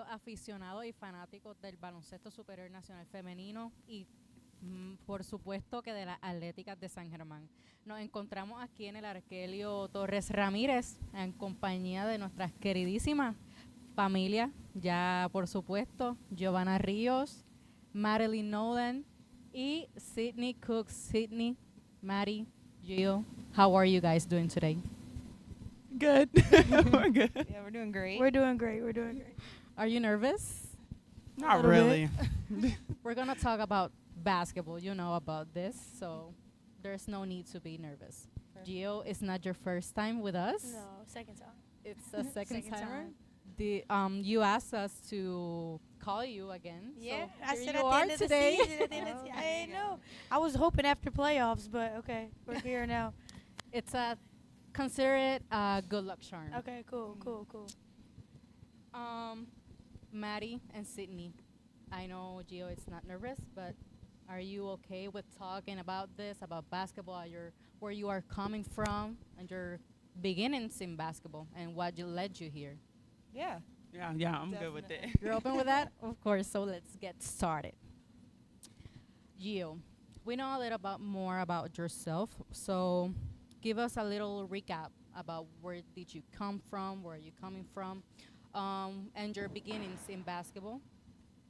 queridos aficionados y fanáticos del baloncesto superior nacional femenino y por supuesto que de las Atléticas de San Germán. Nos encontramos aquí en el Arquelio Torres Ramírez en compañía de nuestras queridísimas familias, ya por supuesto, Geovana Rios, Madeline Nolan y Sidney Cooks. Sidney, Maddie, Gio, how are you guys doing today? Good. We're good. Yeah, we're doing great. We're doing great. We're doing great. Are you nervous? Not really. We're going to talk about basketball. You know about this, so there's no need to be nervous. Gio, it's not your first time with us. No, second time. It's a second Second timer. time. You asked us to call you again. Yeah, so I here said you at the are end of today. the season. At the end of the I didn't know. I was hoping after playoffs, but okay, we're here now. It's a consider it a good luck charm. Okay, cool. Maddie and Sydney, I know Gio is not nervous, but are you okay with talking about this, about basketball, where you are coming from, and your beginnings in basketball, and what led you here? Yeah. Yeah, I'm good with it. You're open with that? Of course, so let's get started. Gio, we know a little bit more about yourself, so give us a little recap about where did you come from, where are you coming from, and your beginnings in basketball.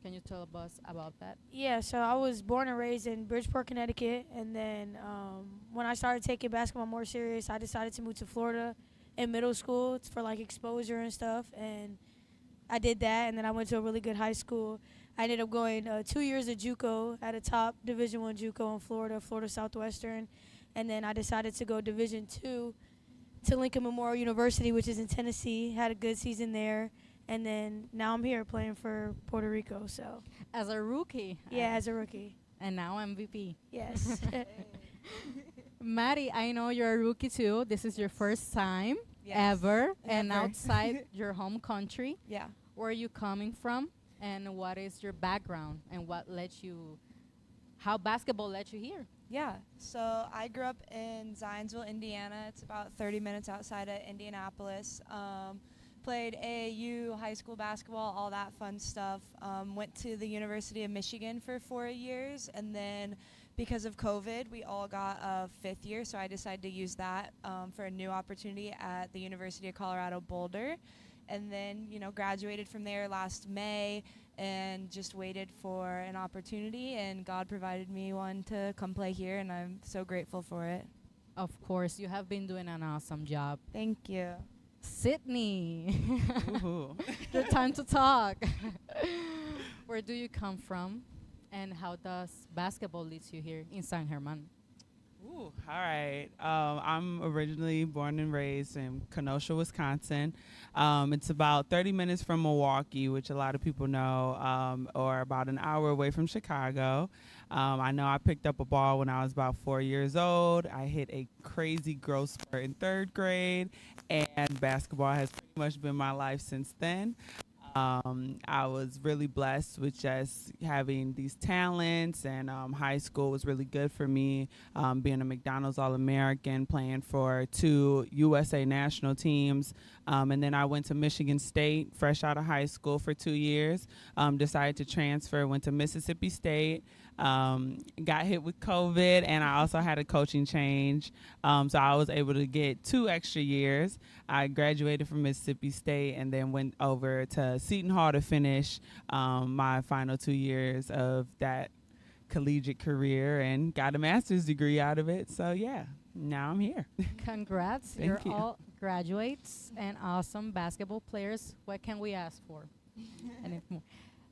Can you tell us about that? Yeah, so I was born and raised in Bridgeport, Connecticut, and then when I started taking basketball more serious, I decided to move to Florida in middle school for like exposure and stuff, and I did that, and then I went to a really good high school. I ended up going 2 years of JUCO at a top Division I JUCO in Florida Southwestern, and then I decided to go Division II to Lincoln Memorial University, which is in Tennessee. Had a good season there, and then now I'm here playing for Puerto Rico. So As a rookie. yeah, as a rookie. And now MVP. Yes. Maddie, I know you're a rookie too. This is your first time Yes. ever and Ever. outside your home country. Yeah. Where are you coming from, and what is your background, and what led you, how basketball led you here? Yeah. So I grew up in Zionsville, Indiana. It's about 30 minutes outside of Indianapolis. Played AAU, high school basketball, all that fun stuff. Went to the University of Michigan for 4 years, and then because of COVID, we all got a fifth year, so I decided to use that for a new opportunity at the University of Colorado Boulder. And then, graduated from there last May and just waited for an opportunity, and God provided me one to come play here, and I'm so grateful for it. Of course, you have been doing an awesome job. Thank you. Sydney, Ooh. your time to talk. Where do you come from, and how does basketball lead you here in San Germán? Ooh, all right. I'm originally born and raised in Kenosha, Wisconsin. It's about 30 minutes from Milwaukee, which a lot of people know, or about an hour away from Chicago. I know I picked up a ball when I was about 4 years old. I hit a crazy growth spurt in third grade, and basketball has pretty much been my life since then. I was really blessed with just having these talents, and high school was really good for me, being a McDonald's All-American, playing for 2 USA national teams. And then I went to Michigan State fresh out of high school for 2 years, decided to transfer, went to Mississippi State, got hit with COVID, and I also had a coaching change. So I was able to get 2 extra years. I graduated from Mississippi State and then went over to Seton Hall to finish my final 2 years of that collegiate career and got a master's degree out of it. So, yeah, now I'm here. Congrats. Thank You're you. all graduates and awesome basketball players. What can we ask for? And more.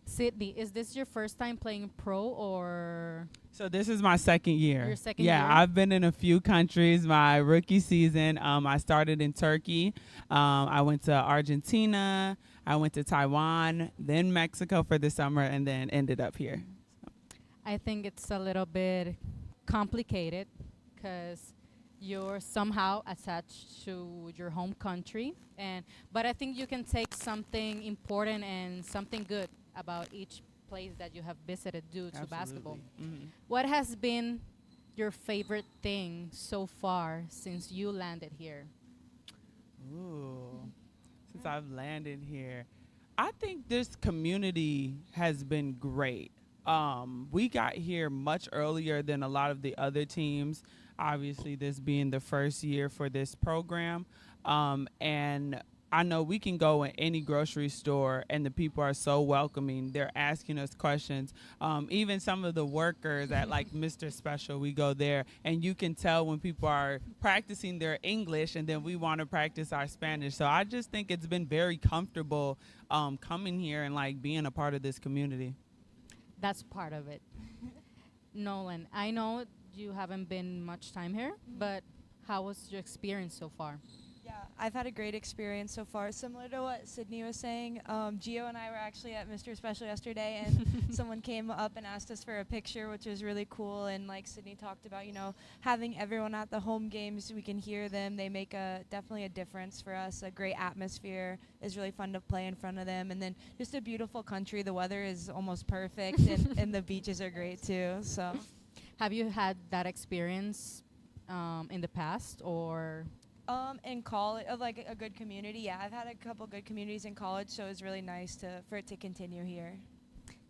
Sydney, is this your first time playing pro, or So this is my second year. Your second yeah, year? I've been in a few countries. My rookie season, I started in Turkey. I went to Argentina. I went to Taiwan, then Mexico for the summer, and then ended up here. I think it's a little bit complicated because you're somehow attached to your home country, but I think you can take something important and something good about each place that you have visited due to basketball. Mhm. What has been your favorite thing so far since you landed here? Ooh, since I've landed here. I think this community has been great. We got here much earlier than a lot of the other teams. Obviously, this being the first year for this program. And I know we can go in any grocery store and the people are so welcoming. They're asking us questions. Even some of the workers at like Mr. Special, we go there and you can tell when people are practicing their English and then we want to practice our Spanish. So I just think it's been very comfortable coming here and like being a part of this community. That's part of it. Nolan, I know you haven't been much time here, but how was your experience so far? Yeah, I've had a great experience so far. Similar to what Sydney was saying, Gio and I were actually at Mr. Special yesterday, and someone came up and asked us for a picture, which was really cool. And like Sydney talked about, having everyone at the home games, we can hear them. They make definitely a difference for us. A great atmosphere. Is really fun to play in front of them. And then just a beautiful country. The weather is almost perfect, and the beaches are great too. So, have you had that experience in the past, or? In college, of like a good community, yeah. I've had a couple good communities in college, so it was really nice for it to continue here.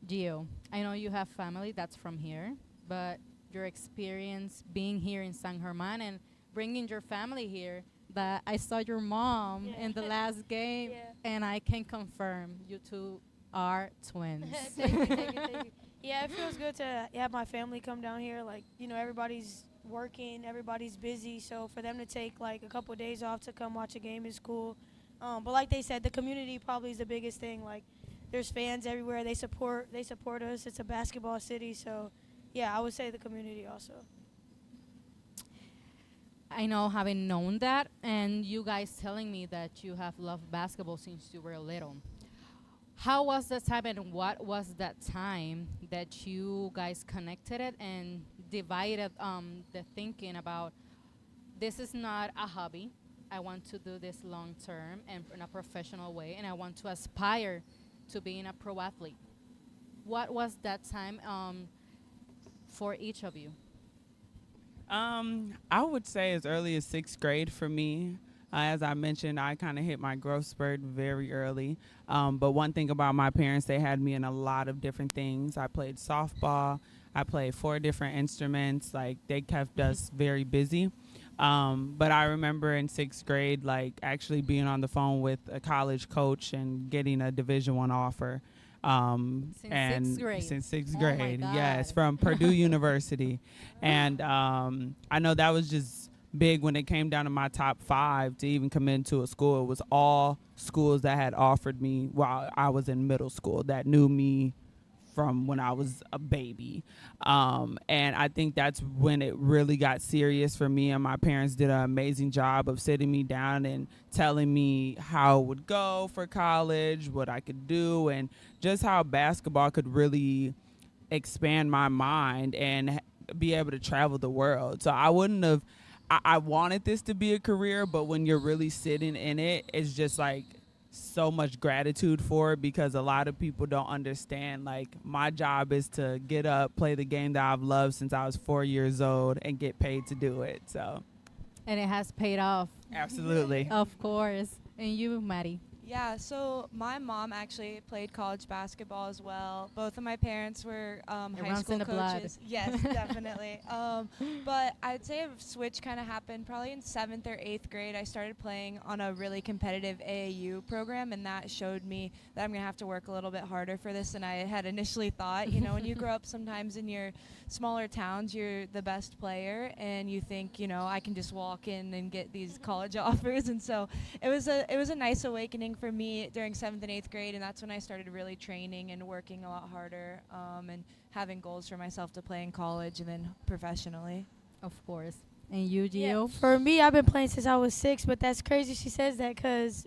Gio, I know you have family that's from here, but your experience being here in San Germán and bringing your family here, that I saw your mom in the last game, and I can confirm you two are twins. Thank you, thank you, thank you. Yeah, it feels good to have my family come down here. Like, everybody's working, everybody's busy, so for them to take like a couple of days off to come watch a game is cool. But like they said, the community probably is the biggest thing. Like, there's fans everywhere. They support us. It's a basketball city, so yeah, I would say the community also. I know, having known that, and you guys telling me that you have loved basketball since you were little. How was the time, and what was that time that you guys connected it and divided the thinking about, this is not a hobby, I want to do this long term and in a professional way, and I want to aspire to being a pro athlete? What was that time for each of you? I would say as early as 6th grade for me. As I mentioned, I kind of hit my growth spurt very early. But one thing about my parents, they had me in a lot of different things. I played softball. I played 4 different instruments. Like, they kept us very busy. But I remember in 6th grade, like, actually being on the phone with a college coach and getting a Division I offer. Since 6th grade? Since 6th Oh my grade, God. yes, from Purdue University. And I know that was just big when it came down to my top 5 to even come into a school. It was all schools that had offered me while I was in middle school, that knew me from when I was a baby. And I think that's when it really got serious for me, and my parents did an amazing job of sitting me down and telling me how it would go for college, what I could do, and just how basketball could really expand my mind and be able to travel the world. So I wouldn't have, I wanted this to be a career, but when you're really sitting in it, it's just like so much gratitude for it, because a lot of people don't understand, like, my job is to get up, play the game that I've loved since I was 4 years old, and get paid to do it. So, And it has paid off. absolutely. Of course. And you, Maddie? Yeah, so my mom actually played college basketball as well. Both of my parents were high runs school in the blood. coaches. Yes, definitely. But I'd say a switch kind of happened probably in 7th or 8th grade. I started playing on a really competitive AAU program, and that showed me that I'm going to have to work a little bit harder for this than I had initially thought. When you grow up sometimes in your smaller towns, you're the best player, and you think, I can just walk in and get these college offers. And so it was a nice awakening for me during 7th and 8th grade, and that's when I started really training and working a lot harder, and having goals for myself to play in college and then professionally. Of course. And you, Gio? Yeah, for me, I've been playing since I was 6, but that's crazy she says that,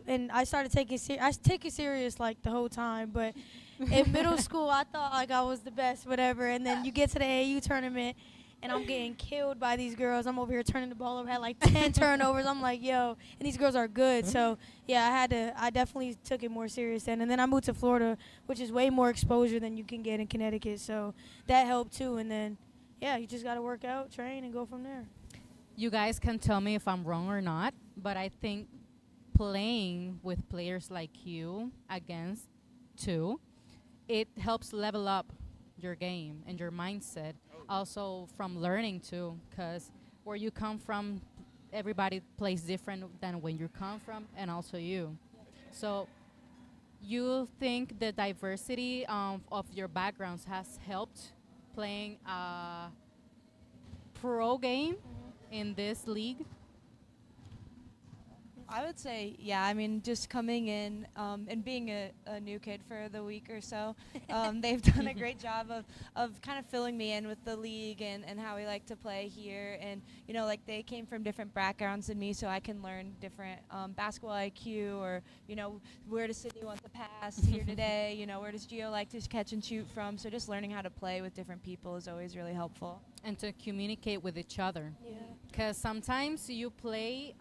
and I started taking I take it serious like the whole time, but in middle school I thought like I was the best, whatever, and then you get to the AAU tournament and I'm getting killed by these girls. I'm over here turning the ball over, had like 10 turnovers. I'm like, yo, and these girls are good. So yeah, I definitely took it more serious then. And then I moved to Florida, which is way more exposure than you can get in Connecticut. So that helped too. And then, yeah, you just got to work out, train, and go from there. You guys can tell me if I'm wrong or not, but I think playing with players like you against too. It helps level up your game and your mindset. Also from learning too, because where you come from, everybody plays different than when you come from, and also you. So you think the diversity of your backgrounds has helped playing a pro game in this league? I would say, yeah. I mean, just coming in and being a new kid for the week or so, they've done a great job of kind of filling me in with the league and how we like to play here. And, you know, like they came from different backgrounds than me, so I can learn different basketball IQ or, you know, where does Sidney want the pass here today? You know, where does Gio like to catch and shoot from? So just learning how to play with different people is always really helpful. And to communicate with each other. Yeah. Because sometimes you play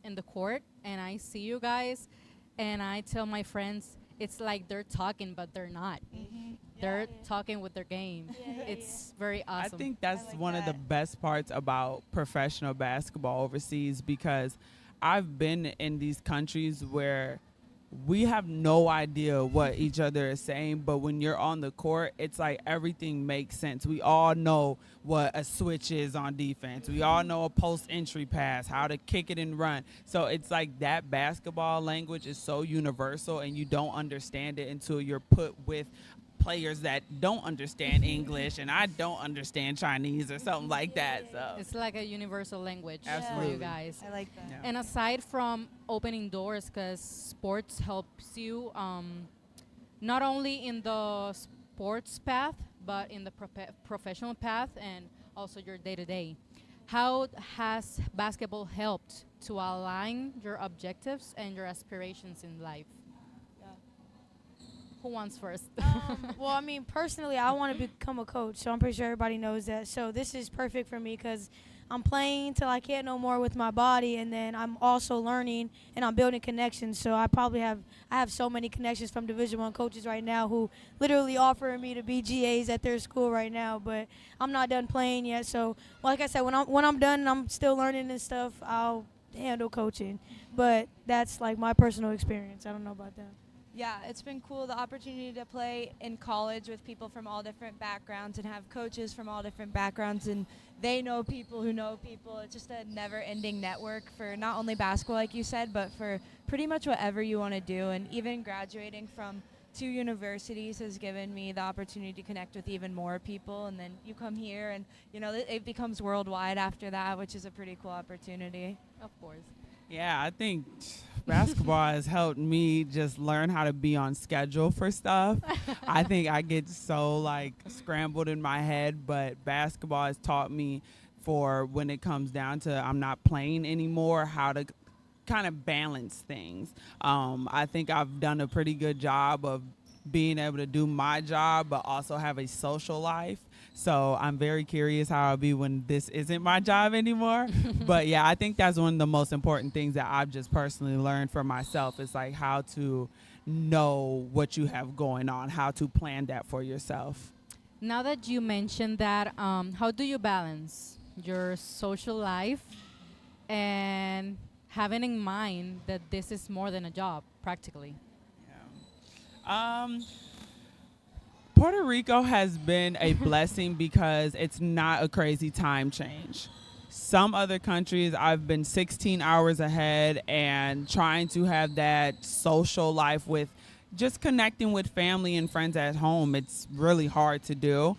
in the court, and I see you guys, and I tell my friends, it's like they're talking, but they're not. They're talking with their game. It's very awesome. I think that's like one of the that. best parts about professional basketball overseas, because I've been in these countries where we have no idea what each other is saying, but when you're on the court, it's like everything makes sense. We all know what a switch is on defense. We all know a post entry pass, how to kick it and run. So it's like that basketball language is so universal, and you don't understand it until you're put with players that don't understand English, and I don't understand Chinese or something like that. So It's like a universal language for Absolutely. you guys. I like that. Yeah. And aside from opening doors, because sports helps you not only in the sports path, but in the professional path and also your day-to-day. How has basketball helped to align your objectives and your aspirations in life? Who wants first? Well, I mean, personally, I want to become a coach, so I'm pretty sure everybody knows that. So this is perfect for me because I'm playing till I can't no more with my body, and then I'm also learning and I'm building connections. So I have so many connections from Division I coaches right now who literally offering me to be GAs at their school right now. But I'm not done playing yet. So like I said, when I'm done and I'm still learning and stuff, I'll handle coaching. But that's like my personal experience. I don't know about that. Yeah, it's been cool, the opportunity to play in college with people from all different backgrounds and have coaches from all different backgrounds, and they know people who know people. It's just a never-ending network for not only basketball, like you said, but for pretty much whatever you want to do. And even graduating from 2 universities has given me the opportunity to connect with even more people. And then you come here and, you know, it becomes worldwide after that, which is a pretty cool opportunity. Of course. yeah, I think basketball has helped me just learn how to be on schedule for stuff. I think I get so like scrambled in my head, but basketball has taught me for when it comes down to I'm not playing anymore, how to kind of balance things. I think I've done a pretty good job of being able to do my job, but also have a social life. So I'm very curious how I'll be when this isn't my job anymore. But yeah, I think that's one of the most important things that I've just personally learned for myself is like how to know what you have going on, how to plan that for yourself. Now that you mentioned that, how do you balance your social life and having in mind that this is more than a job, practically? Puerto Rico has been a blessing because it's not a crazy time change. Some other countries, I've been 16 hours ahead and trying to have that social life with just connecting with family and friends at home. It's really hard to do.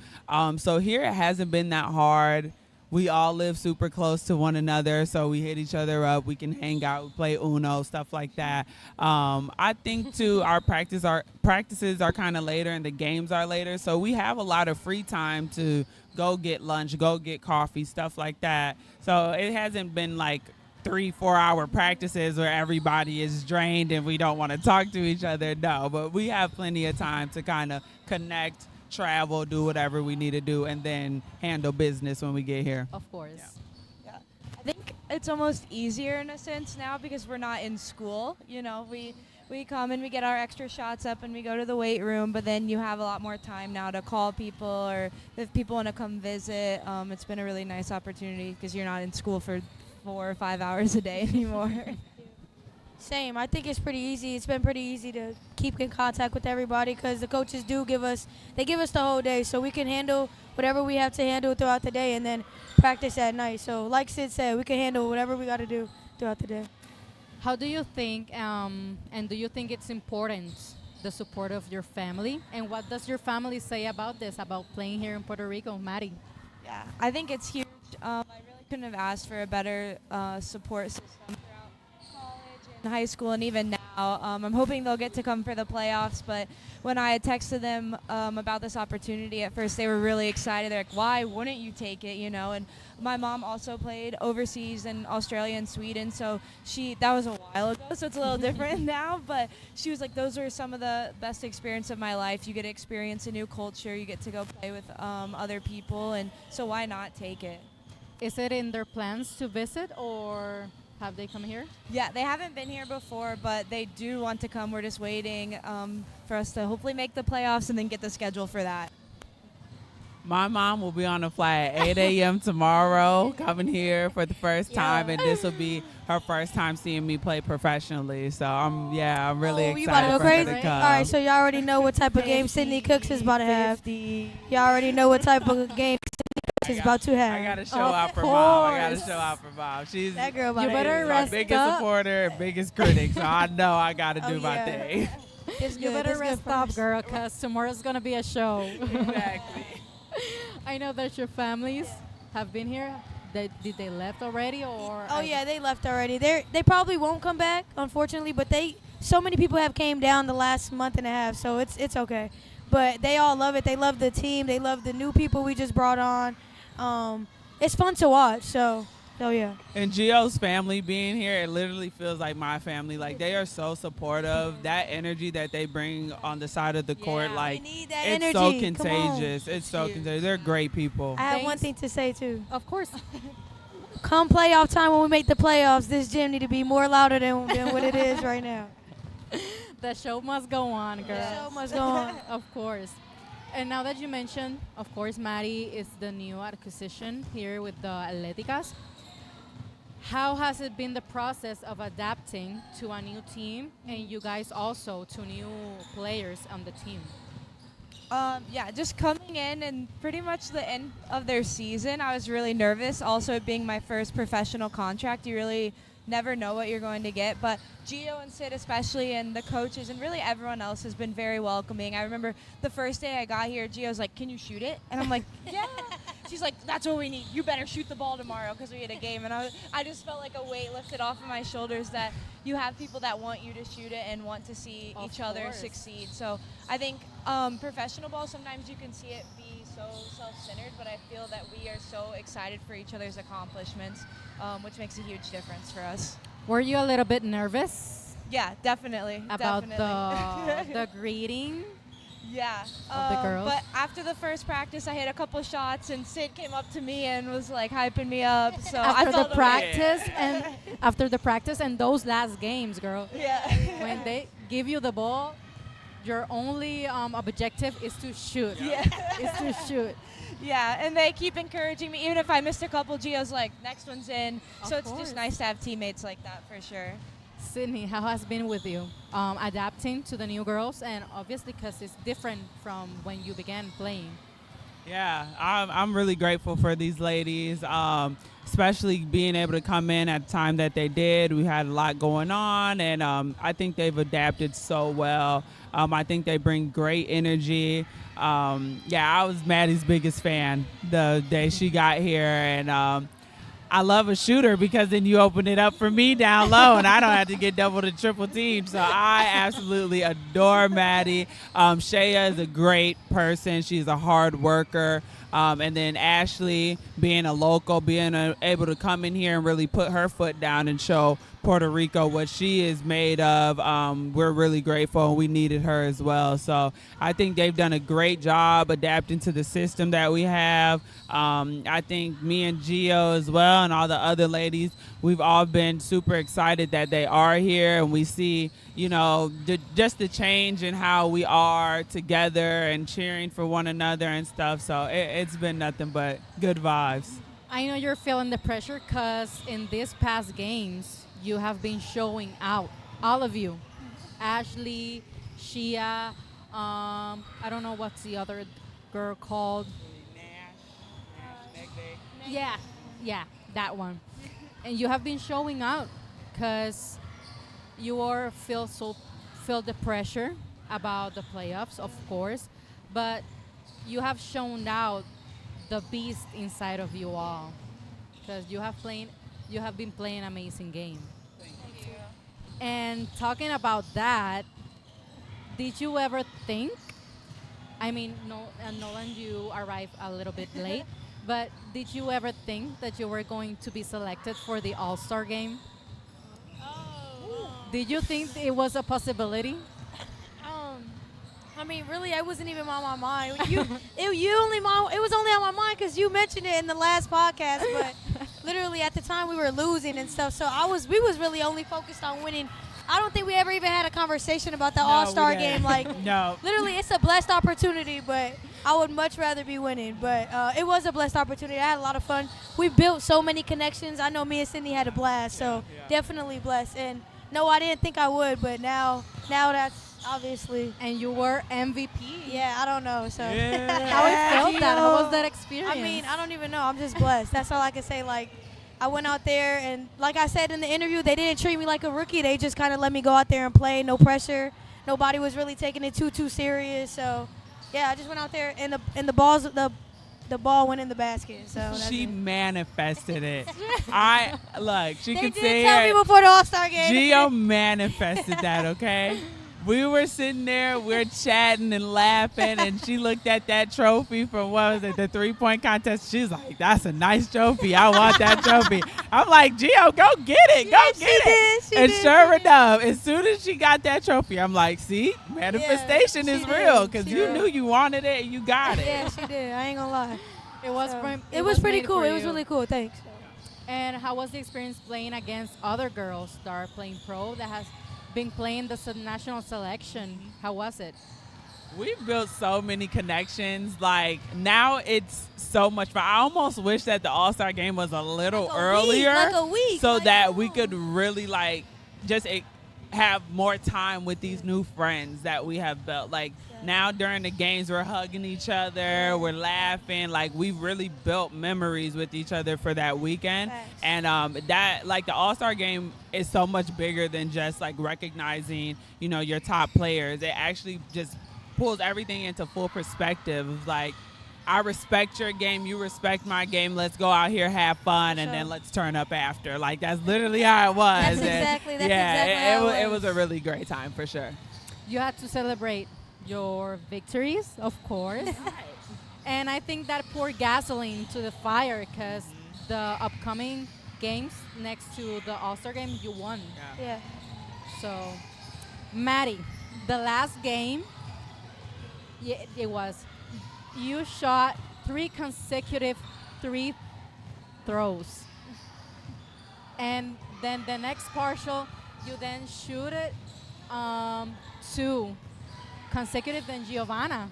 So here it hasn't been that hard. We all live super close to one another, so we hit each other up. We can hang out, we play Uno, stuff like that. I think too, our practices are kind of later, and the games are later, so we have a lot of free time to go get lunch, go get coffee, stuff like that. So it hasn't been like 3-4 hour practices where everybody is drained and we don't want to talk to each other. No, but we have plenty of time to kind of connect, travel, do whatever we need to do, and then handle business when we get here. Of course. Yeah. I think it's almost easier in a sense now because we're not in school. You know, we come and we get our extra shots up and we go to the weight room, but then you have a lot more time now to call people or if people want to come visit. It's been a really nice opportunity because you're not in school for 4 or 5 hours a day anymore. Same. I think it's pretty easy. It's been pretty easy to keep in contact with everybody because the coaches give us the whole day, so we can handle whatever we have to handle throughout the day and then practice at night. So like Sid said, we can handle whatever we got to do throughout the day. How do you think, and do you think it's important, the support of your family? And what does your family say about this, about playing here in Puerto Rico, Maddie? Yeah, I think it's huge. I really couldn't have asked for a better support system throughout college and high school and even now. I'm hoping they'll get to come for the playoffs, but when I had texted them about this opportunity, at first they were really excited. They're like, why wouldn't you take it, you know? And my mom also played overseas in Australia and Sweden, so that was a while ago, so it's a little different now, but she was like, those are some of the best experience of my life. You get to experience a new culture, you get to go play with other people, and so why not take it? Is it in their plans to visit, or have they come here? Yeah, they haven't been here before, but they do want to come. We're just waiting for us to hopefully make the playoffs and then get the schedule for that. My mom will be on a flight at 8 a.m. tomorrow, coming here for the first time, and this will be her first time seeing me play professionally. So I'm really You about to excited go for her crazy? to come. All right, so y'all already know what type of game Sidney Cooks is about to have. 50. Y'all already know what type of game Sidney Cooks is about to have. I gotta show Of out for mom. I gotta course. show out for mom. She's That girl about You to better have my rest biggest up. supporter and biggest critic, so I know I gotta do Oh, my yeah. thing. It's You good. better It's good rest for up, us. girl, because tomorrow's going to be a show. Exactly. I know that your families have been here. Did they left already, or? Oh yeah, they left already. They probably won't come back, unfortunately. But so many people have came down the last month and a half, so it's okay. But they all love it. They love the team. They love the new people we just brought on. It's fun to watch. So yeah. And Gio's family being here, it literally feels like my family. Like, they are so supportive. That energy that they bring on the side of the court, Yeah, like, we need that it's energy. so Come on. contagious. It's so contagious. They're great people. I have one Thanks. thing to say too. Of course. Come playoff time, when we make the playoffs, this gym need to be more louder than what it is right now. The show must go on, girl. The show must go on. Of course. And now that you mentioned, of course, Maddie is the new acquisition here with the Atléticas. How has it been the process of adapting to a new team and you guys also to new players on the team? Yeah, just coming in and pretty much the end of their season, I was really nervous. Also, it being my first professional contract, you really never know what you're going to get. But Gio and Sid especially, and the coaches, and really everyone else has been very welcoming. I remember the first day I got here, Gio's like, "Can you shoot it?" And I'm like, "Yeah." She's like, "That's what we need. You better shoot the ball tomorrow," because we had a game. And I just felt like a weight lifted off of my shoulders that you have people that want you to shoot it and want to see Of each other course. succeed. So I think professional ball, sometimes you can see it be so self-centered, but I feel that we are so excited for each other's accomplishments, which makes a huge difference for us. Were you a little bit nervous Yeah, definitely. about definitely. the greeting? Yeah. of the girls? But after the first practice, I hit a couple shots, and Sid came up to me and was like hyping me up. So I After the felt practice and those last games, girl, Yeah. when they give you the ball, your only objective is to shoot. Yeah. Is to shoot. Yeah, and they keep encouraging me. Even if I missed a couple, Gio's like, next one's in. So Of it's course. just nice to have teammates like that for sure. Sydney, how has been with you adapting to the new girls, and obviously because it's different from when you began playing? Yeah, I'm really grateful for these ladies, especially being able to come in at the time that they did. We had a lot going on, and I think they've adapted so well. I think they bring great energy. I was Maddie's biggest fan the day she got here, and I love a shooter because then you open it up for me down low and I don't have to get double to triple team. So I absolutely adore Maddie. Shea is a great person. She's a hard worker. And then Ashley, being a local, being able to come in here and really put her foot down and show Puerto Rico what she is made of. We're really grateful, and we needed her as well. So I think they've done a great job adapting to the system that we have. I think me and Gio as well and all the other ladies, we've all been super excited that they are here, and we see, just the change in how we are together and cheering for one another and stuff. So it's been nothing but good vibes. I know you're feeling the pressure because in these past games, you have been showing out all of you, Ashley, Shia, I don't know what's the other girl called. Yeah, yeah, that one. And you have been showing out because you are feel the pressure about the playoffs, of course, but you have shown out the beast inside of you all because you have been playing amazing game. Thank you. And talking about that, did you ever think? I mean, no, Nolan, you arrived a little bit late, but did you ever think that you were going to be selected for the All-Star game? Did you think it was a possibility? I mean, really, it wasn't even on my mind. It was only on my mind because you mentioned it in the last podcast. But literally, at the time, we were losing and stuff. So we was really only focused on winning. I don't think we ever even had a conversation about the All-Star game. Like, no. Literally, it's a blessed opportunity, but I would much rather be winning. But it was a blessed opportunity. I had a lot of fun. We built so many connections. I know me and Sidney had a blast. So definitely blessed. And no, I didn't think I would, but now that's obviously. And you were MVP. Yeah, I don't know. So How it felt that? How was that experience? I mean, I don't even know. I'm just blessed. That's all I can say. Like, I went out there, and like I said in the interview, they didn't treat me like a rookie. They just kind of let me go out there and play. No pressure. Nobody was really taking it too serious. So, yeah, I just went out there, and the ball went in the basket. So that's She it. manifested it. She They could did say tell me it. before the All-Star game. Gio manifested that, okay? We were sitting there, we're chatting and laughing, and she looked at that trophy from, what was it, the three-point contest. She's like, that's a nice trophy. I want that trophy. I'm like, Gio, go get it. Go Yeah, get she it. did, she And did, sure she did. enough, as soon as she got that trophy, I'm like, see, manifestation she is did, real because she you did. knew you wanted it and you got it. Yeah, she did. I ain't gonna lie. it was. So, prim- it was pretty made cool. for It was you. really cool. Thanks. And how was the experience playing against other girls that are playing pro that has been playing the national selection? How was it? We've built so many connections. Like, now it's so much fun. I almost wish that the All-Star game was a little Like a earlier week, like a week, so like, that we no. could really, just have more time with these new friends that we have built. Like, now during the games, we're hugging each other, we're laughing. Like, we really built memories with each other for that weekend. Facts. And the All-Star game is so much bigger than just, recognizing, your top players. It actually just pulls everything into full perspective. Of I respect your game, you respect my game. Let's go out here, have fun, and then let's turn up after. That's literally how it was. That's And exactly how it it was was. a really great time for sure. You had to celebrate your victories, of course. And I think that poured gasoline to the fire because the upcoming games next to the All-Star game, you won. Yeah. So, Maddie, the last game, it was, you shot 3 consecutive 3 throws. And then the next partial, you then shoot it 2 consecutive, then Geovana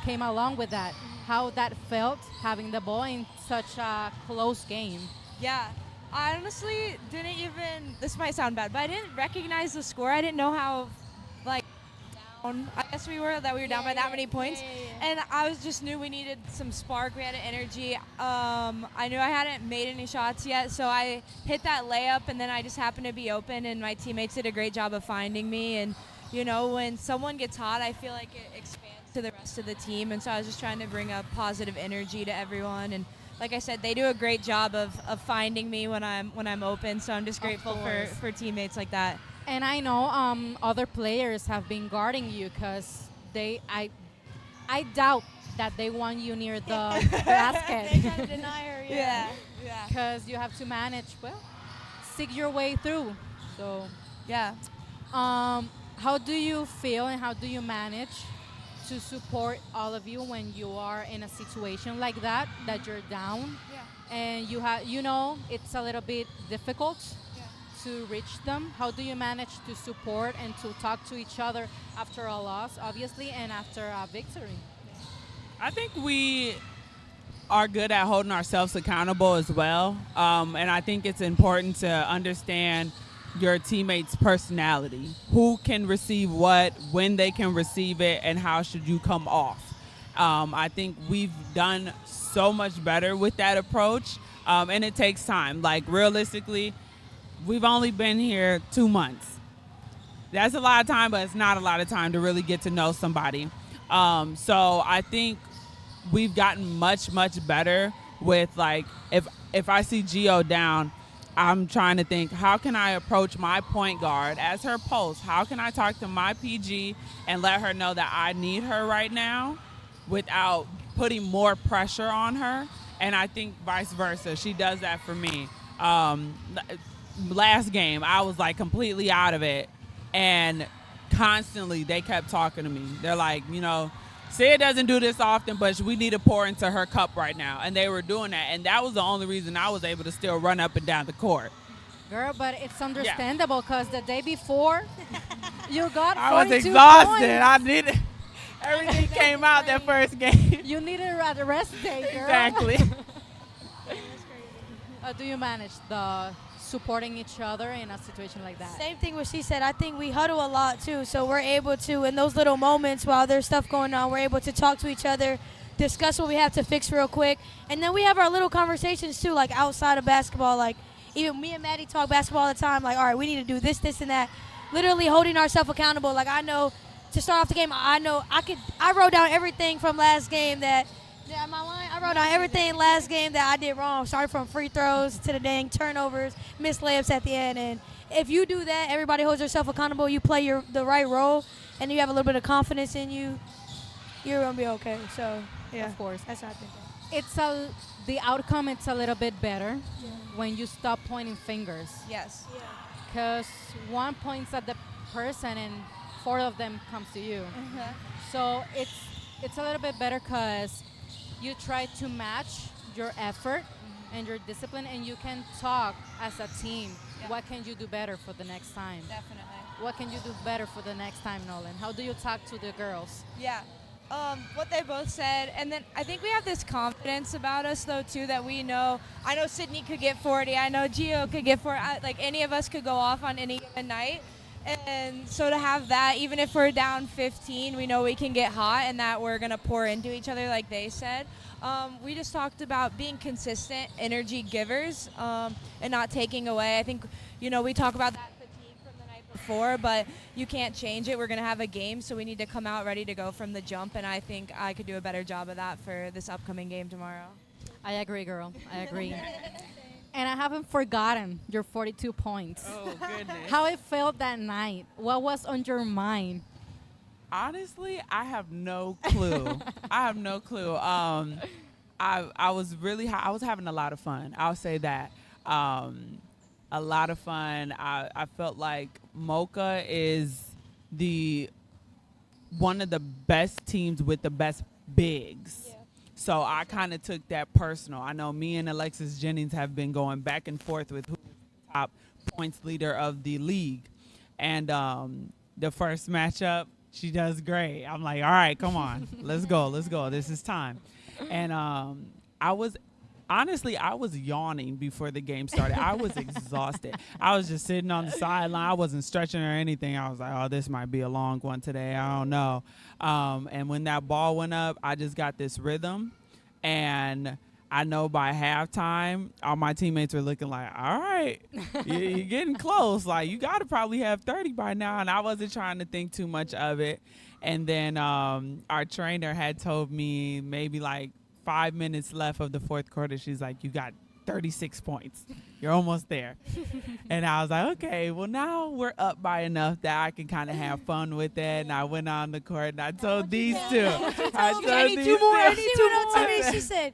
came along with that. How that felt having the ball in such a close game. Yeah. I honestly didn't even, this might sound bad, but I didn't recognize the score. I didn't know how, down, I guess we were down by that many points. And I just knew we needed some spark. We had energy. I knew I hadn't made any shots yet, so I hit that layup, and then I just happened to be open, and my teammates did a great job of finding me. And, when someone gets hot, I feel like it expands to the rest of the team. And so I was just trying to bring a positive energy to everyone. And like I said, they do a great job of finding me when I'm open. So I'm just grateful for teammates like that. And I know other players have been guarding you because I doubt that they want you near the They basket try to deny her. Yeah. because you have to manage, sig your way through. So, Yeah. how do you feel and how do you manage to support all of you when you are in a situation like that you're down and you have, it's a little bit difficult to reach them? How do you manage to support and to talk to each other after a loss, obviously, and after a victory? I think we are good at holding ourselves accountable as well. And I think it's important to understand your teammates' personality. Who can receive what, when they can receive it, and how should you come off. I think we've done so much better with that approach, and it takes time. Like, realistically, we've only been here 2 months. That's a lot of time, but it's not a lot of time to really get to know somebody. So I think we've gotten much, much better with, like, if I see Geo down, I'm trying to think, how can I approach my point guard as her post? How can I talk to my PG and let her know that I need her right now without putting more pressure on her? And I think vice versa. She does that for me. Last game, I was, like, completely out of it. And constantly they kept talking to me. They're like, Sid doesn't do this often, but we need to pour into her cup right now. And they were doing that. And that was the only reason I was able to still run up and down the court. Girl, but it's understandable because the day before, you got 42 I was exhausted. points. I needed everything came out that first game. You needed a rest day, girl. Exactly. Do you manage the supporting each other in a situation like that? Same thing what she said. I think we huddle a lot too, so we're able to, in those little moments while there's stuff going on, we're able to talk to each other, discuss what we have to fix real quick, and then we have our little conversations too, like outside of basketball. Like even me and Maddie talk basketball all the time. Like, all right, we need to do this, this, and that. Literally holding ourselves accountable. Like, I know to start off the game, I wrote down everything from last game that. Am I lying? I wrote down everything last game that I did wrong. Started from free throws to the dang turnovers, missed layups at the end. And if you do that, everybody holds yourself accountable. You play the right role, and you have a little bit of confidence in you. You're gonna be okay. So yeah, Of course. that's how I think. The outcome. It's a little bit better when you stop pointing fingers. Yes. Because one points at the person and 4 of them comes to you. So it's a little bit better because you try to match your effort and your discipline, and you can talk as a team. Yeah. What can you do better for the next time? Definitely. What can you do better for the next time, Nolan? How do you talk to the girls? Yeah. What they both said, and then I think we have this confidence about us though too that we know. I know Sidney could get 40. I know Gio could get 40. Like any of us could go off on any given night. And so to have that, even if we're down 15, we know we can get hot and that we're going to pour into each other like they said. We just talked about being consistent energy givers and not taking away. I think, we talk about that fatigue from the night before, but you can't change it. We're going to have a game, so we need to come out ready to go from the jump, and I think I could do a better job of that for this upcoming game tomorrow. I agree, girl. I agree. And I haven't forgotten your 42 points. Oh, goodness. How it felt that night. What was on your mind? Honestly, I have no clue. I was really I was having a lot of fun. I'll say that. A lot of fun. I felt like Mocha is one of the best teams with the best bigs. Yeah. So I kind of took that personal. I know me and Alexis Jennings have been going back and forth with who's the top points leader of the league. And the first matchup, she does great. I'm like, all right, come on. Let's go. This is time. And I was yawning before the game started. I was exhausted. I was just sitting on the sideline. I wasn't stretching or anything. I was like, oh, this might be a long one today. I don't know. And when that ball went up, I just got this rhythm. And I know by halftime, all my teammates were looking like, all right, you're getting close. Like, you got to probably have 30 by now. And I wasn't trying to think too much of it. And then our trainer had told me maybe like 5 minutes left of the fourth quarter. She's like, you got 36 points. You're almost there. And I was like, okay, well, now we're up by enough that I can kind of have fun with it. And I went on the court and I told these two. I need 2 more. I need 2 more. She said,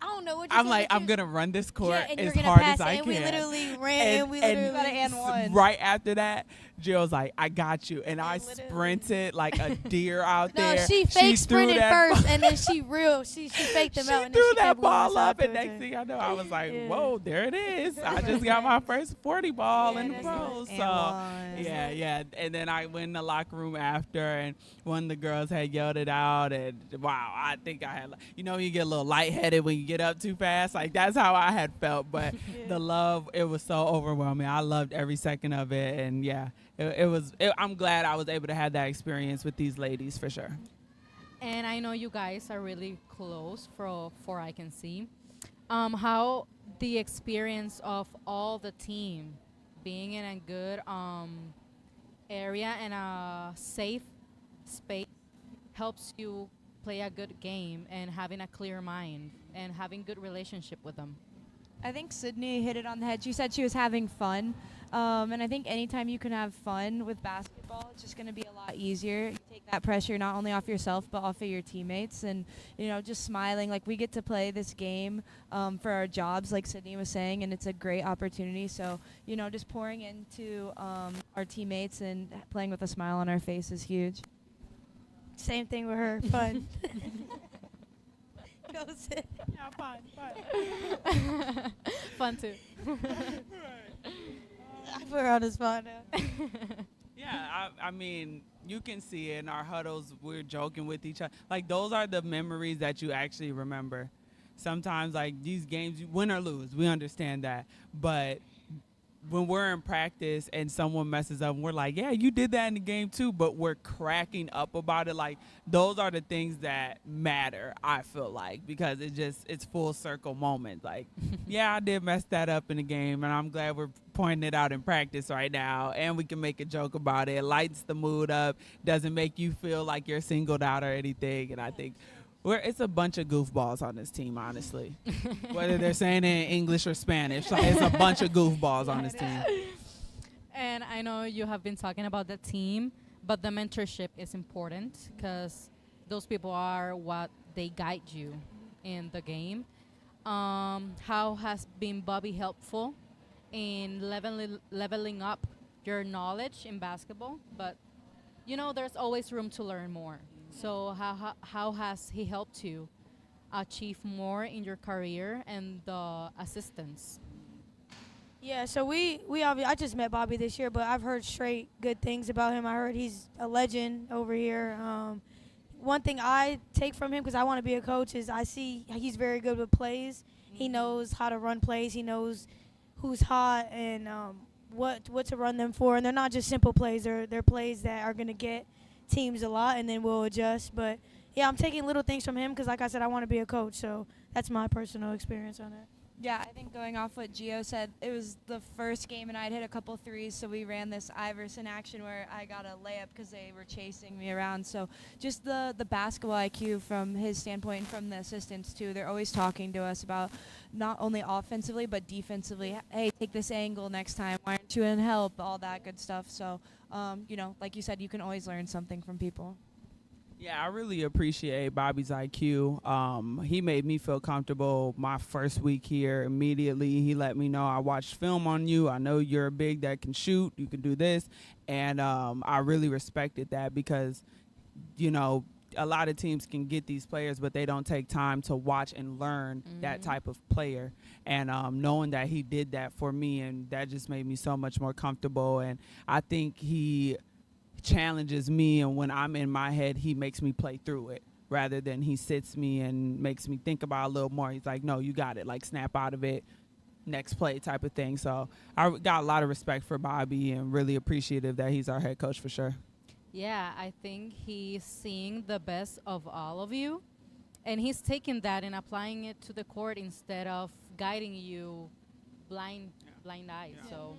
I don't know what you I'm like, I'm going to run this court and as you're hard pass as I and can. We literally ran. And one. right after that, Jill's like, I got you. And I sprinted like a deer out No, there. she fake threw sprinted that first, ball- and then she faked them she out. And threw then she that kept going ball side up, to and her. next thing I know, I was like, Yeah. whoa, there it is. I just got my first 40 ball in the that's pros. nice. So, And yeah. And then I went in the locker room after, and one of the girls had yelled it out, and wow, I think I had, you get a little lightheaded when you get up too fast. Like, that's how I had felt. But the love, it was so overwhelming. I loved every second of it, and yeah. I'm glad I was able to have that experience with these ladies for sure. And I know you guys are really close for I can see. How the experience of all the team being in a good area and a safe space helps you play a good game and having a clear mind and having good relationship with them. I think Sydney hit it on the head. She said she was having fun. And I think anytime you can have fun with basketball, it's just going to be a lot easier. You take that pressure not only off yourself, but off of your teammates. And, just smiling. Like, we get to play this game for our jobs, like Sydney was saying, and it's a great opportunity. So, just pouring into our teammates and playing with a smile on our face is huge. Same thing with her. Fun. Go sit. Yeah, fun. Fun too. I put her on the spot now. Yeah, I mean, you can see it in our huddles. We're joking with each other. Like, those are the memories that you actually remember. Sometimes, like, these games, you win or lose, we understand that. But when we're in practice and someone messes up, we're like, yeah, you did that in the game too, but we're cracking up about it. Like, those are the things that matter, I feel like, because it's full circle moment. Like, yeah, I did mess that up in the game, and I'm glad we're pointing it out in practice right now, and we can make a joke about it. It lightens the mood up, doesn't make you feel like you're singled out or anything, and I think it's a bunch of goofballs on this team, honestly. Whether they're saying it in English or Spanish, like, it's a bunch of goofballs on this team. And I know you have been talking about the team, but the mentorship is important because those people are what they guide you in the game. How has been Bobby helpful in leveling up your knowledge in basketball? But, there's always room to learn more. So how has he helped you achieve more in your career and the assistance? Yeah, so I just met Bobby this year, but I've heard straight good things about him. I heard he's a legend over here. One thing I take from him, because I want to be a coach, is I see he's very good with plays. He knows how to run plays. He knows who's hot and what to run them for. And they're not just simple plays. They're plays that are going to get teams a lot, and then we'll adjust. But yeah, I'm taking little things from him because, like I said, I want to be a coach. So that's my personal experience on it. Yeah, I think going off what Gio said, it was the first game and I'd hit a couple threes, so we ran this Iverson action where I got a layup because they were chasing me around. So just the basketball IQ from his standpoint and from the assistants too, they're always talking to us about not only offensively but defensively. Hey, take this angle next time. Why aren't you in help? All that good stuff. So, like you said, you can always learn something from people. Yeah, I really appreciate Bobby's IQ. He made me feel comfortable my first week here immediately. He let me know, I watched film on you. I know you're a big that can shoot. You can do this. And I really respected that because, a lot of teams can get these players, but they don't take time to watch and learn that type of player. And knowing that he did that for me, and that just made me so much more comfortable. And I think he challenges me, and when I'm in my head, he makes me play through it rather than he sits me and makes me think about it a little more. He's like, no, you got it, like snap out of it, next play type of thing. So I got a lot of respect for Bobby and really appreciative that he's our head coach for sure. Yeah, I think he's seeing the best of all of you, and he's taking that and applying it to the court instead of guiding you blind eyes. Yeah. So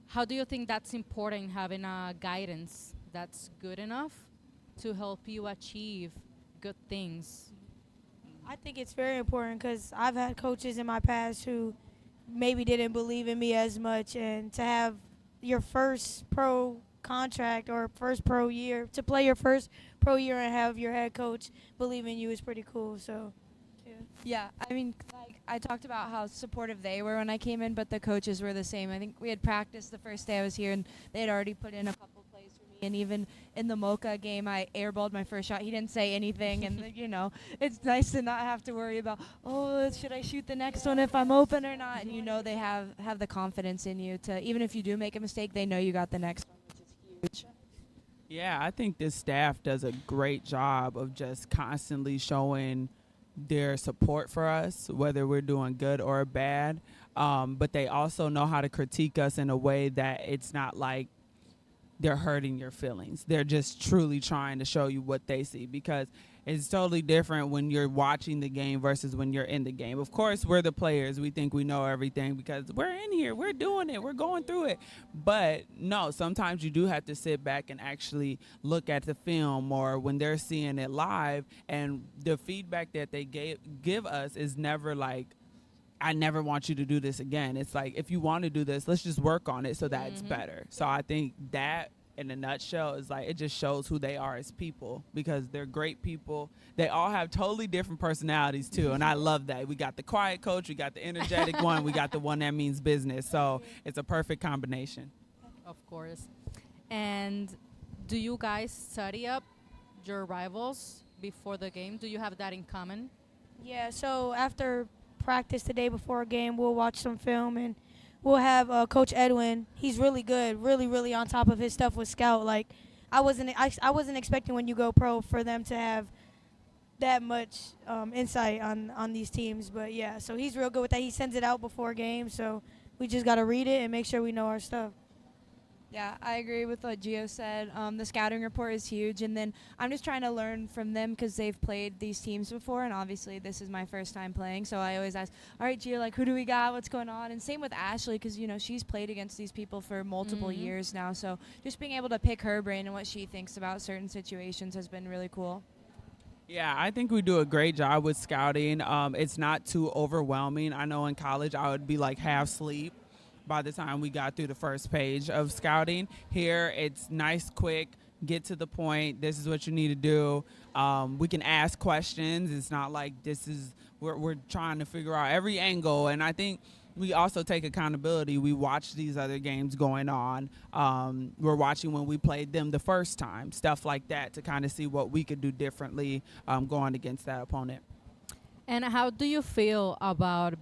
how do you think that's important, having a guidance that's good enough to help you achieve good things? I think it's very important because I've had coaches in my past who maybe didn't believe in me as much, and to have your first pro contract or first pro year, to play your first pro year and have your head coach believe in you is pretty cool. So Yeah, I mean, like, I talked about how supportive they were when I came in, but the coaches were the same. I think we had practiced the first day I was here, and they had already put in a couple plays for me. And even in the Mocha game, I airballed my first shot. He didn't say anything, and it's nice to not have to worry about, should I shoot the next one if I'm open or not? And they have the confidence in you to, even if you do make a mistake, they know you got the next one, which is huge. Yeah, I think this staff does a great job of just constantly showing their support for us, whether we're doing good or bad. But they also know how to critique us in a way that it's not like they're hurting your feelings. They're just truly trying to show you what they see, because it's totally different when you're watching the game versus when you're in the game. Of course, we're the players. We think we know everything because we're in here. We're doing it. We're going through it. But no, sometimes you do have to sit back and actually look at the film, or when they're seeing it live, and the feedback that they give us is never like, I never want you to do this again. It's like, if you want to do this, let's just work on it so that it's better. So I think that, in a nutshell, is like, it just shows who they are as people, because they're great people. They all have totally different personalities too, and I love that. We got the quiet coach, we got the energetic one, we got the one that means business. So it's a perfect combination. Of course. And do you guys study up your rivals before the game? Do you have that in common? Yeah, so after practice the day before a game, we'll watch some film, and we'll have Coach Edwin. He's really good, really on top of his stuff with scout. Like, I wasn't expecting when you go pro for them to have that much insight on these teams. But yeah, so he's real good with that. He sends it out before games, so we just got to read it and make sure we know our stuff. Yeah, I agree with what Gio said. The scouting report is huge, and then I'm just trying to learn from them because they've played these teams before, and obviously this is my first time playing, so I always ask, all right, Gio, like, who do we got? What's going on? And same with Ashley, because, she's played against these people for multiple years now, so just being able to pick her brain and what she thinks about certain situations has been really cool. Yeah, I think we do a great job with scouting. It's not too overwhelming. I know in college I would be like half asleep by the time we got through the first page of scouting. Here, it's nice, quick, get to the point. This is what you need to do. We can ask questions. It's not like we're trying to figure out every angle. And I think we also take accountability. We watch these other games going on. We're watching when we played them the first time, stuff like that, to kind of see what we could do differently going against that opponent. And how do you feel about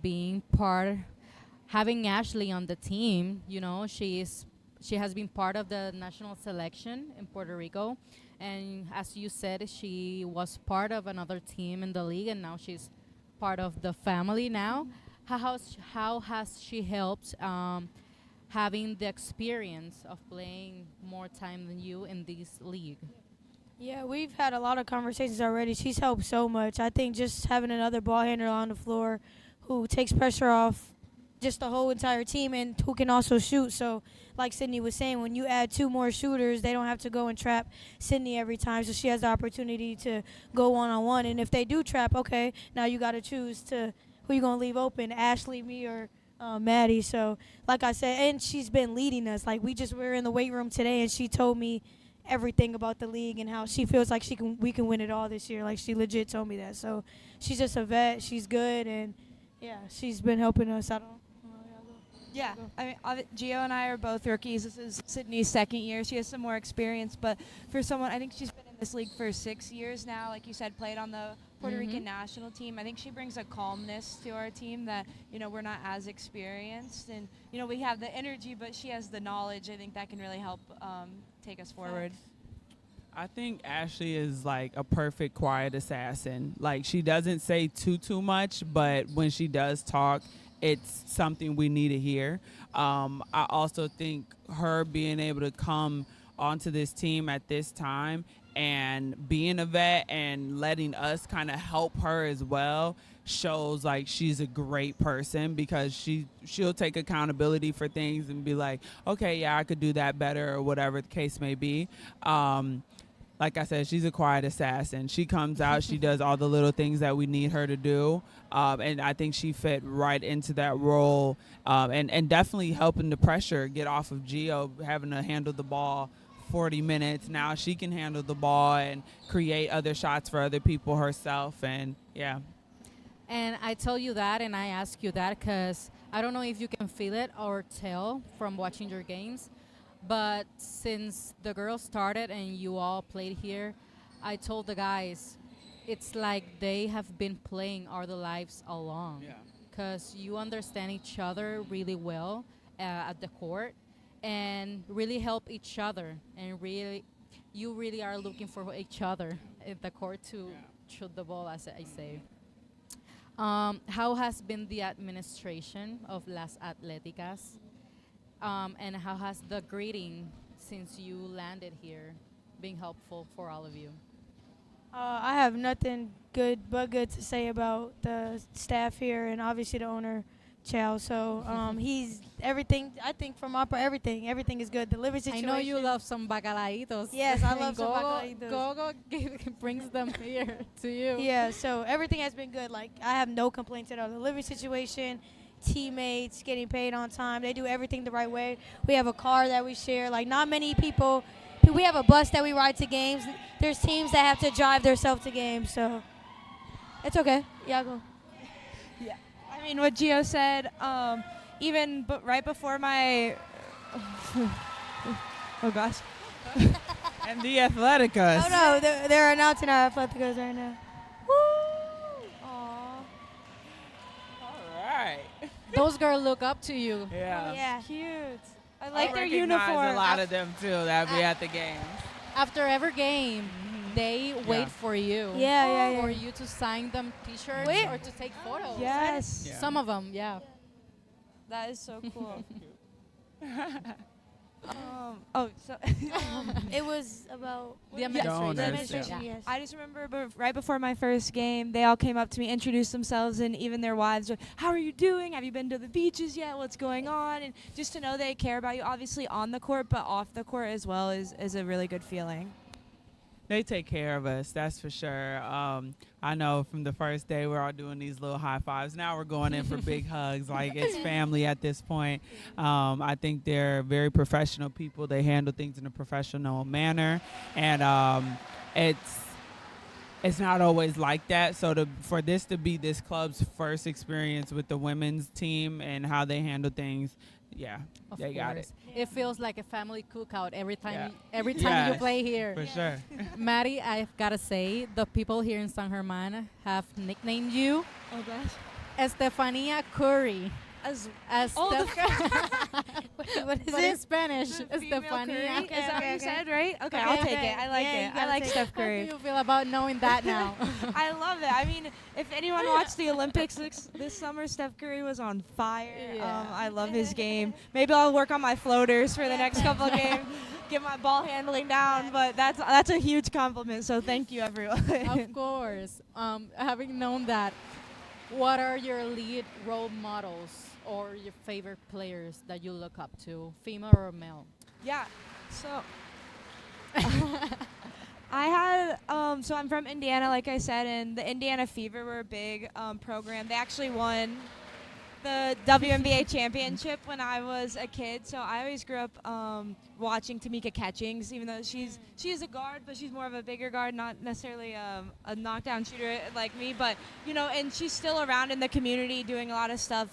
having Ashley on the team? She has been part of the national selection in Puerto Rico, and as you said, she was part of another team in the league, and now she's part of the family now. How has she helped having the experience of playing more time than you in this league? Yeah, we've had a lot of conversations already. She's helped so much. I think just having another ball handler on the floor who takes pressure off just the whole entire team and who can also shoot. So like Sidney was saying, when you add 2 more shooters, they don't have to go and trap Sidney every time. So she has the opportunity to go one-on-one. And if they do trap, okay, now you got to choose who you going to leave open, Ashley, me, or Maddie. So like I said, and she's been leading us. Like we were in the weight room today, and she told me everything about the league and how she feels like we can win it all this year. Like she legit told me that. So she's just a vet. She's good, and yeah, she's been helping us. Yeah, I mean, Gio and I are both rookies. This is Sidney's second year. She has some more experience, but for someone, I think she's been in this league for 6 years now. Like you said, played on the Puerto Rican national team. I think she brings a calmness to our team that, we're not as experienced. And, we have the energy, but she has the knowledge. I think that can really help take us forward. I think Ashley is like a perfect quiet assassin. Like, she doesn't say too much, but when she does talk, it's something we need to hear. I also think her being able to come onto this team at this time and being a vet and letting us kind of help her as well shows like she's a great person, because she'll take accountability for things and be like, okay, yeah, I could do that better, or whatever the case may be. Like I said, she's a quiet assassin. She comes out, she does all the little things that we need her to do. And I think she fit right into that role, and definitely helping the pressure get off of Gio, having to handle the ball 40 minutes. Now she can handle the ball and create other shots for other people herself. And yeah. And I tell you that and I ask you that because I don't know if you can feel it or tell from watching your games. But since the girls started and you all played here, I told the guys it's like they have been playing all their lives along. Yeah. Because you understand each other really well at the court and really help each other. And really, you really are looking for each other at the court to shoot the ball, as I say. How has been the administration of Las Atléticas? And how has the greeting since you landed here been helpful for all of you? I have nothing good to say about the staff here and obviously the owner, Chow. So he's everything. I think from everything is good. The living I situation. know you love some bacalaitos. Yes, I love some Gogo- bacalaitos. Gogo brings them here to you. Yeah, so everything has been good. Like, I have no complaints at all. The living situation, teammates, getting paid on time. They do everything the right way. We have a car that we share. Like, not many people. We have a bus that we ride to games. There's teams that have to drive themselves to games, so it's okay. Yeah, go. I mean, what Gio said, even right before my, oh gosh, And the Atléticas. Oh, no, they're announcing our Atléticas right now. Aw. All right. Those girls look up to you. Yeah. Yeah. Cute. I I like their recognize uniform. a lot of them too that be at the games. After every game, they wait for you. Yeah. For you to sign them T-shirts Wait. or to take photos. Yes. Yeah. Some of them, yeah. That is so cool. So It was about The administration. The Donors, administration, yeah. yes. I just remember right before my first game, they all came up to me, introduced themselves, and even their wives were, "How are you doing? Have you been to the beaches yet? What's going on?" And just to know they care about you, obviously on the court, but off the court as well, is a really good feeling. They take care of us, that's for sure. I know from the first day we're all doing these little high fives. Now we're going in for big hugs, like it's family at this point. I think they're very professional people. They handle things in a professional manner, and it's not always like that. So for this to be this club's first experience with the women's team and how they handle things, yeah, Of they got it. course. It feels like a family cookout every time. Yeah. Every time you Yes, play here. For sure. Maddie, I've gotta say, the people here in San Germán have nicknamed you Oh gosh. Estefania Curry. As What What is but in it? Spanish, female Curry, Estefania. is that what you Okay. said, right? Okay, Okay, I'll okay. take it. I like Yeah, you it. I gotta like take Steph How do Curry. you feel about knowing that now? I love it. I mean, if anyone watched the Olympics this summer, Steph Curry was on fire. Yeah. I love his game. Maybe I'll work on my floaters for the next couple of games, get my ball handling down. But that's a huge compliment. So thank you, everyone. Of course. Having known that, what are your lead role models or your favorite players that you look up to, female or male? Yeah. So I had so I'm from Indiana, like I said, and the Indiana Fever were a big program. They actually won the WNBA championship when I was a kid. So I always grew up watching Tamika Catchings, even though she's a guard, but she's more of a bigger guard, not necessarily a knockdown shooter like me. But and she's still around in the community doing a lot of stuff.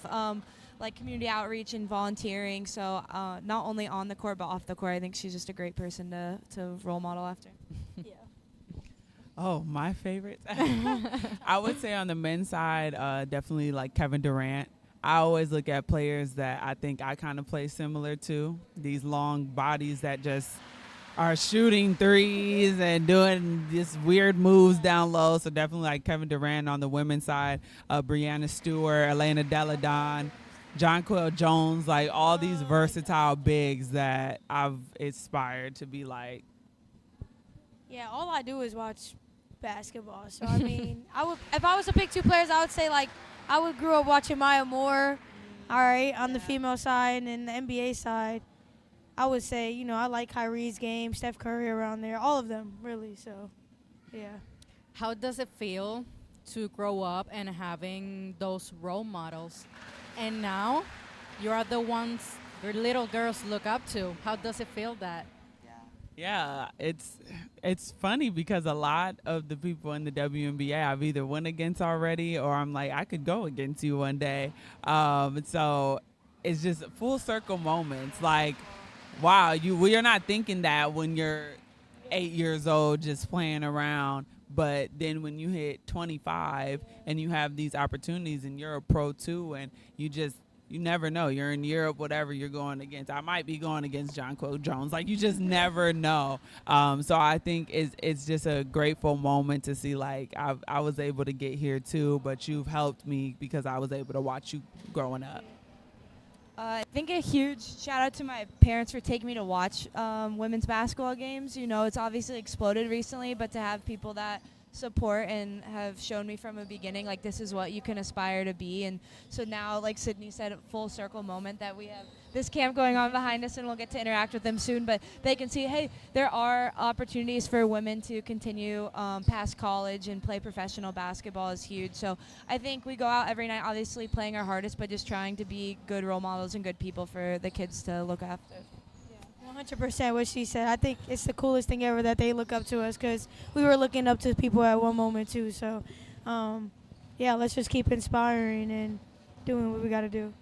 Like community outreach and volunteering. So not only on the court but off the court, I think she's just a great person to role model after. Oh, my favorites? I would say on the men's side, definitely like Kevin Durant. I always look at players that I think I kind of play similar to. These long bodies that just are shooting threes and doing just weird moves down low. So definitely like Kevin Durant on the women's side, Brianna Stewart, Elena Deladon, Jonquel Jones, like all these versatile bigs that I've aspired to be like. Yeah, all I do is watch basketball. So I mean, if I was to pick two players, I would say like I would grew up watching Maya Moore. All right, on the female side and the NBA side, I would say I like Kyrie's game, Steph Curry around there, all of them really. So, yeah. How does it feel to grow up and having those role models? And now you are the ones your little girls look up to. How does it feel that? Yeah, it's funny because a lot of the people in the WNBA I've either went against already or I'm like I could go against you one day. So it's just full circle moments. Like, wow, you're not thinking that when you're 8 years old just playing around, but then when you hit 25 and you have these opportunities and you're a pro too, and you never know. You're in Europe, whatever you're going against. I might be going against John Quill Jones. Like, you just never know. So I think it's just a grateful moment to see, like, I was able to get here too, but you've helped me because I was able to watch you growing up. I think a huge shout out to my parents for taking me to watch women's basketball games. You know, it's obviously exploded recently, but to have people that support and have shown me from the beginning, like, this is what you can aspire to be. And so now, like Sidney said, a full circle moment that we have this camp going on behind us, and we'll get to interact with them soon, but they can see, hey, there are opportunities for women to continue past college and play professional basketball is huge. So I think we go out every night, obviously playing our hardest, but just trying to be good role models and good people for the kids to look after. 100% what she said. I think it's the coolest thing ever that they look up to us because we were looking up to people at one moment too. So, yeah, let's just keep inspiring and doing what we got to do.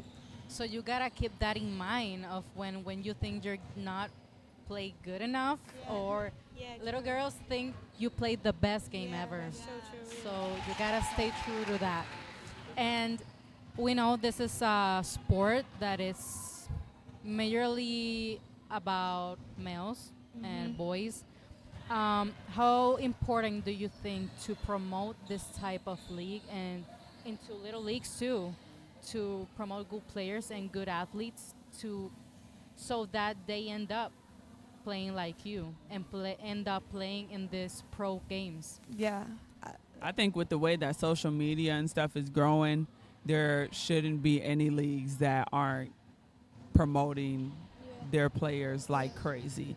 So you gotta keep that in mind of when you think you're not play good enough, or little girls think you played the best game ever. So true. So you gotta stay true to that. And we know this is a sport that is majorly about males and boys. How important do you think to promote this type of league and into little leagues too, to promote good players and good athletes so that they end up playing like you and end up playing in these pro games? Yeah. I think with the way that social media and stuff is growing, there shouldn't be any leagues that aren't promoting their players like crazy.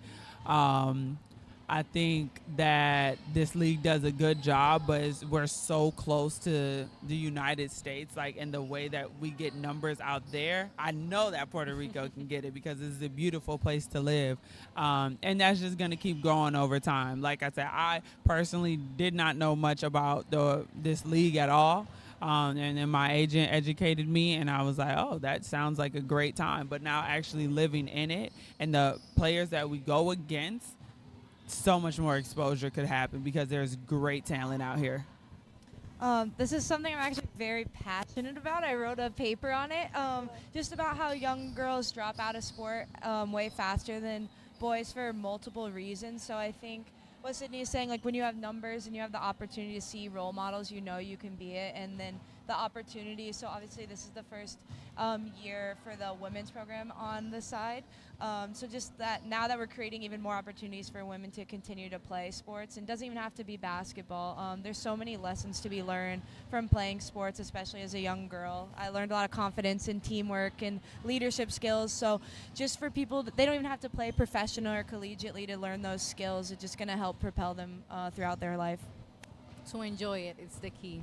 I think that this league does a good job, but we're so close to the United States, like in the way that we get numbers out there. I know that Puerto Rico can get it because it's a beautiful place to live. And that's just going to keep growing over time. Like I said, I personally did not know much about this league at all. And then my agent educated me, and I was like, oh, that sounds like a great time. But now actually living in it and the players that we go against, so much more exposure could happen because there's great talent out here. This is something I'm actually very passionate about. I wrote a paper on it, just about how young girls drop out of sport way faster than boys for multiple reasons. So I think what Sidney is saying, like, when you have numbers and you have the opportunity to see role models, you know you can be it. And then the opportunity, so obviously this is the first year for the women's program on the side. So just that now that we're creating even more opportunities for women to continue to play sports, and doesn't even have to be basketball. There's so many lessons to be learned from playing sports, especially as a young girl. I learned a lot of confidence and teamwork and leadership skills. So just for people, they don't even have to play professional or collegiately to learn those skills. It's just going to help propel them throughout their life. To enjoy it, it's the key.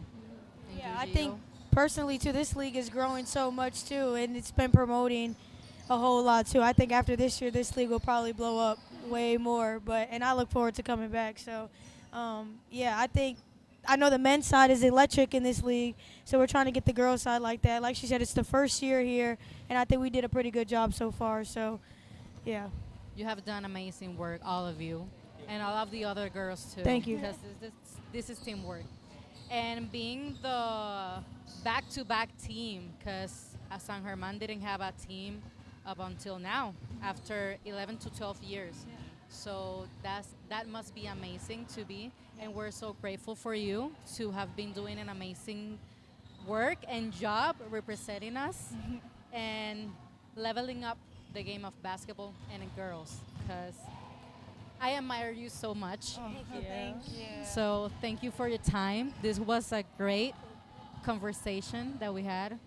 And Yeah, you, I Gio? think personally too, this league is growing so much too, and it's been promoting a whole lot too. I think after this year, this league will probably blow up way more. And I look forward to coming back. So, yeah, I know the men's side is electric in this league, so we're trying to get the girls' side like that. Like she said, it's the first year here, and I think we did a pretty good job so far. So, yeah. You have done amazing work, all of you, and all of the other girls too. Thank you. Because this is teamwork. And being the back-to-back team, because San Germán didn't have a team up until now, after 11 to 12 years. Yeah. So that must be amazing to be, and we're so grateful for you to have been doing an amazing work and job representing us and leveling up the game of basketball and girls, because I admire you so much. Oh, thank you. So thank you for your time. This was a great conversation that we had.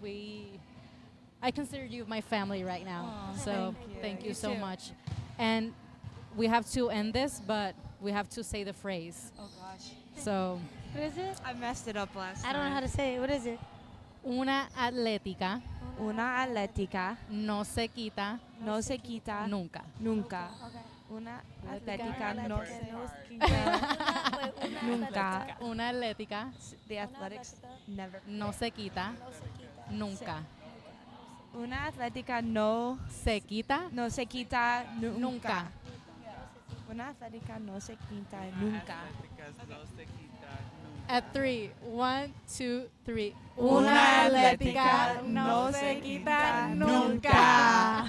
I consider you my family right now. Oh, so thank you so too. much. And we have to end this, but we have to say the phrase. Oh, gosh. So, What is it? I messed it up last I don't know how to say it. What is it? una atlética Una atlética no se quita no se quita nunca. nunca. Okay. Una Atlética atlética no Una se atlética Nunca. Una atlética The athletics never. no se quita no se quita. nunca. Una atlética no Se quita se quita nunca. nunca. Una atlética no se quita nunca. Atléticas no se quita nunca. At 3, 1, 2, 3. Una atlética no se quita nunca.